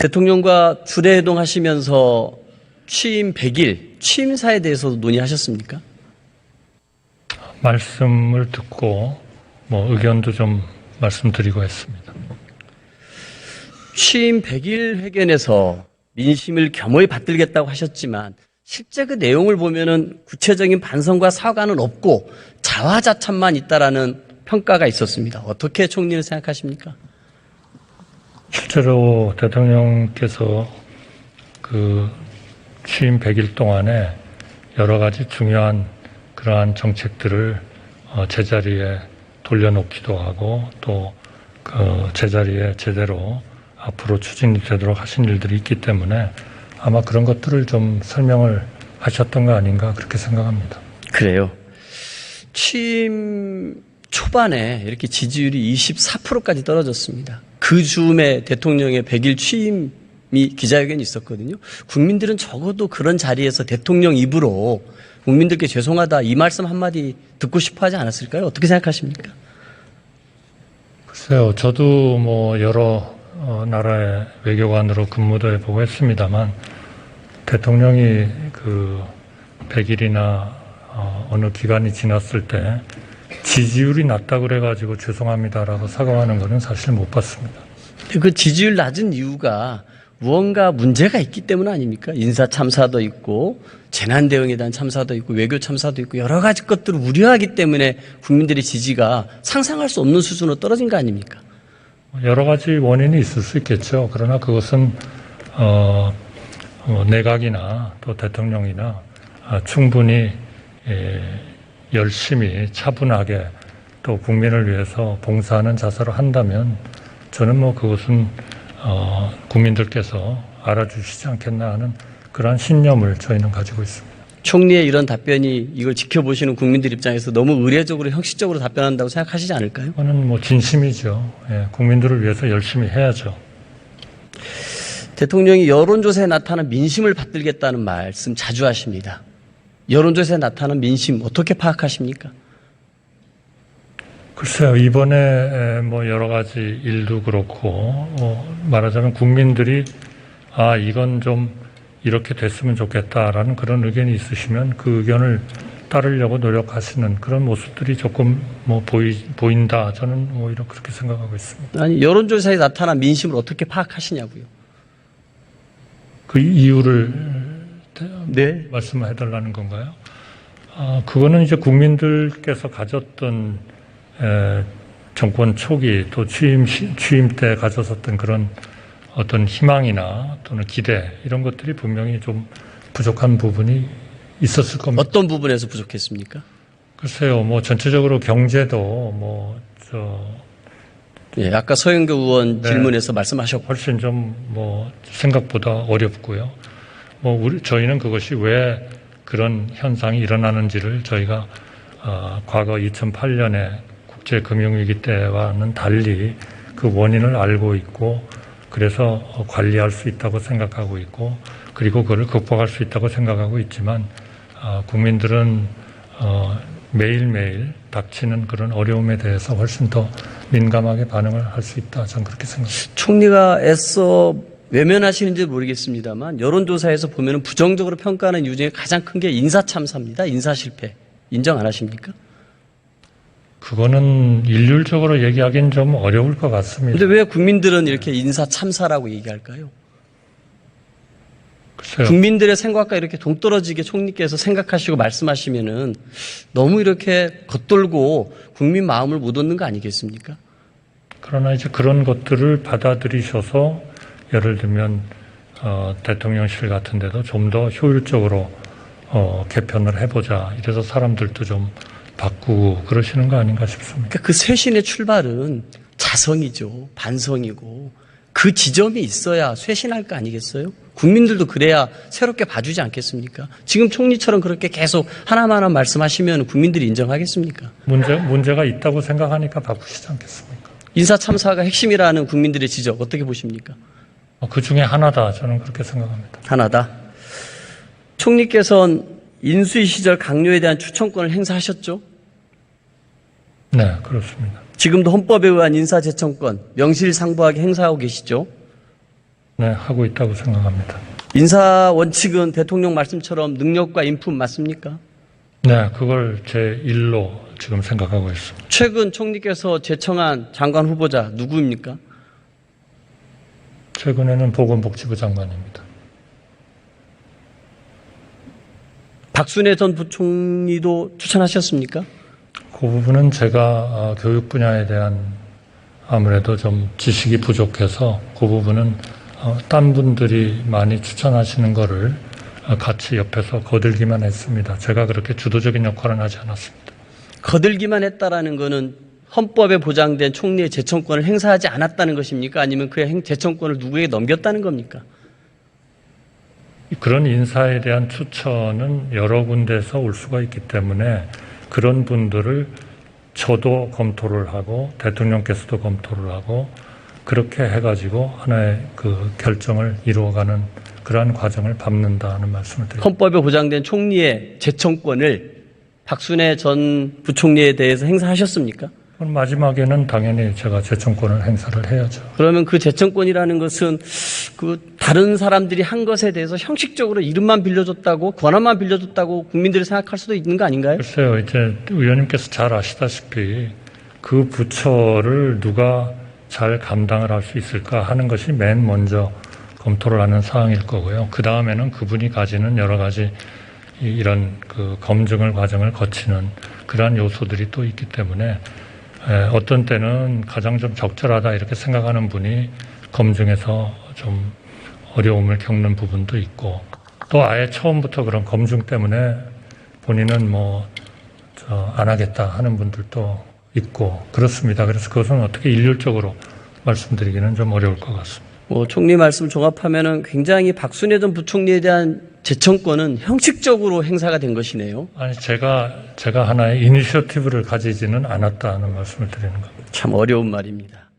대통령과 주례회동하시면서 취임 100일, 취임사에 대해서도 논의하셨습니까? 말씀을 듣고 의견도 좀 말씀드리고 했습니다. 취임 100일 회견에서 민심을 겸허히 받들겠다고 하셨지만 실제 그 내용을 보면은 구체적인 반성과 사과는 없고 자화자찬만 있다라는 평가가 있었습니다. 어떻게 총리는 생각하십니까? 실제로 대통령께서 그 취임 100일 동안에 여러 가지 중요한 그러한 정책들을 제자리에 돌려놓기도 하고 또 그 제자리에 제대로 앞으로 추진이 되도록 하신 일들이 있기 때문에 아마 그런 것들을 좀 설명을 하셨던 거 아닌가 그렇게 생각합니다. 그래요. 취임 초반에 이렇게 지지율이 24%까지 떨어졌습니다. 그 즈음에 대통령의 100일 취임이 기자회견이 있었거든요. 국민들은 적어도 그런 자리에서 대통령 입으로 국민들께 죄송하다 이 말씀 한마디 듣고 싶어 하지 않았을까요? 어떻게 생각하십니까? 글쎄요. 저도 여러 나라의 외교관으로 근무도 해보고 했습니다만 대통령이 그 100일이나 어느 기간이 지났을 때 지지율이 낮다 그래가지고 죄송합니다라고 사과하는 것은 사실 못 봤습니다. 그 지지율 낮은 이유가 무언가 문제가 있기 때문 아닙니까? 인사 참사도 있고 재난 대응에 대한 참사도 있고 외교 참사도 있고 여러 가지 것들을 우려하기 때문에 국민들의 지지가 상상할 수 없는 수준으로 떨어진 거 아닙니까? 여러 가지 원인이 있을 수 있겠죠. 그러나 그것은 내각이나 또 대통령이나 충분히 열심히 차분하게 또 국민을 위해서 봉사하는 자세로 한다면 저는 그것은 국민들께서 알아주시지 않겠나 하는 그러한 신념을 저희는 가지고 있습니다. 총리의 이런 답변이 이걸 지켜보시는 국민들 입장에서 너무 의례적으로 형식적으로 답변한다고 생각하시지 않을까요? 그거는 진심이죠. 예, 국민들을 위해서 열심히 해야죠. 대통령이 여론조사에 나타난 민심을 받들겠다는 말씀 자주 하십니다. 여론조사에 나타난 민심 어떻게 파악하십니까? 글쎄요. 이번에 여러 가지 일도 그렇고 말하자면 국민들이 이건 좀 이렇게 됐으면 좋겠다라는 그런 의견이 있으시면 그 의견을 따르려고 노력하시는 그런 모습들이 조금 보인다. 저는 오히려 그렇게 생각하고 있습니다. 아니 여론조사에 나타난 민심을 어떻게 파악하시냐고요? 그 이유를 네. 말씀해달라는 건가요? 그거는 이제 국민들께서 가졌던 정권 초기 또 취임 때 가졌었던 그런 어떤 희망이나 또는 기대 이런 것들이 분명히 좀 부족한 부분이 있었을 겁니다. 어떤 부분에서 부족했습니까? 글쎄요, 전체적으로 경제도 예, 아까 서영교 의원 질문에서 말씀하셨고 훨씬 좀 생각보다 어렵고요. 저희는 그것이 왜 그런 현상이 일어나는지를 저희가 과거 2008년에 국제금융위기 때와는 달리 그 원인을 알고 있고 그래서 관리할 수 있다고 생각하고 있고 그리고 그걸 극복할 수 있다고 생각하고 있지만 국민들은 매일매일 닥치는 그런 어려움에 대해서 훨씬 더 민감하게 반응을 할 수 있다. 저는 그렇게 생각합니다. 총리가 애써 외면하시는지 모르겠습니다만 여론조사에서 보면 부정적으로 평가하는 이유 중에 가장 큰 게 인사참사입니다. 인사실패. 인정 안 하십니까? 그거는 일률적으로 얘기하기는 좀 어려울 것 같습니다. 그런데 왜 국민들은 이렇게 인사참사라고 얘기할까요? 글쎄요. 국민들의 생각과 이렇게 동떨어지게 총리께서 생각하시고 말씀하시면은 너무 이렇게 겉돌고 국민 마음을 못 얻는 거 아니겠습니까? 그러나 이제 그런 것들을 받아들이셔서 예를 들면 대통령실 같은 데도 좀 더 효율적으로 개편을 해보자. 이래서 사람들도 좀 바꾸고 그러시는 거 아닌가 싶습니다. 그러니까 그 쇄신의 출발은 자성이죠. 반성이고 그 지점이 있어야 쇄신할 거 아니겠어요? 국민들도 그래야 새롭게 봐주지 않겠습니까? 지금 총리처럼 그렇게 계속 하나만 말씀하시면 국민들이 인정하겠습니까? 문제가 있다고 생각하니까 바꾸시지 않겠습니까? 인사참사가 핵심이라는 국민들의 지적 어떻게 보십니까? 그 중에 하나다. 저는 그렇게 생각합니다. 하나다. 총리께서는 인수위 시절 강요에 대한 추천권을 행사하셨죠? 네, 그렇습니다. 지금도 헌법에 의한 인사제청권 명실상부하게 행사하고 계시죠? 네, 하고 있다고 생각합니다. 인사 원칙은 대통령 말씀처럼 능력과 인품 맞습니까? 네, 그걸 제 1로 지금 생각하고 있습니다. 최근 총리께서 제청한 장관 후보자 누구입니까? 최근에는 보건복지부 장관입니다. 박순애 전 부총리도 추천하셨습니까? 그 부분은 제가 교육 분야에 대한 아무래도 좀 지식이 부족해서 그 부분은 딴 분들이 많이 추천하시는 거를 같이 옆에서 거들기만 했습니다. 제가 그렇게 주도적인 역할은 하지 않았습니다. 거들기만 했다라는 것은 헌법에 보장된 총리의 제청권을 행사하지 않았다는 것입니까? 아니면 그의 제청권을 누구에게 넘겼다는 겁니까? 그런 인사에 대한 추천은 여러 군데에서 올 수가 있기 때문에 그런 분들을 저도 검토를 하고 대통령께서도 검토를 하고 그렇게 해가지고 하나의 그 결정을 이루어가는 그러한 과정을 밟는다는 말씀을 드립니다. 헌법에 보장된 총리의 제청권을 박순애 전 부총리에 대해서 행사하셨습니까? 마지막에는 당연히 제가 제청권을 행사를 해야죠. 그러면 그 제청권이라는 것은 그 다른 사람들이 한 것에 대해서 형식적으로 이름만 빌려줬다고 권한만 빌려줬다고 국민들이 생각할 수도 있는 거 아닌가요? 글쎄요, 이제 의원님께서 잘 아시다시피 그 부처를 누가 잘 감당을 할 수 있을까 하는 것이 맨 먼저 검토를 하는 사항일 거고요. 그 다음에는 그분이 가지는 여러 가지 이런 그 검증을 과정을 거치는 그러한 요소들이 또 있기 때문에 어떤 때는 가장 좀 적절하다 이렇게 생각하는 분이 검증에서 좀 어려움을 겪는 부분도 있고 또 아예 처음부터 그런 검증 때문에 본인은 안 하겠다 하는 분들도 있고 그렇습니다. 그래서 그것은 어떻게 일률적으로 말씀드리기는 좀 어려울 것 같습니다. 총리 말씀 종합하면은 굉장히 박순애 전 부총리에 대한 제청권은 형식적으로 행사가 된 것이네요. 아니 제가 하나의 이니셔티브를 가지지는 않았다는 말씀을 드리는 겁니다. 참 어려운 말입니다.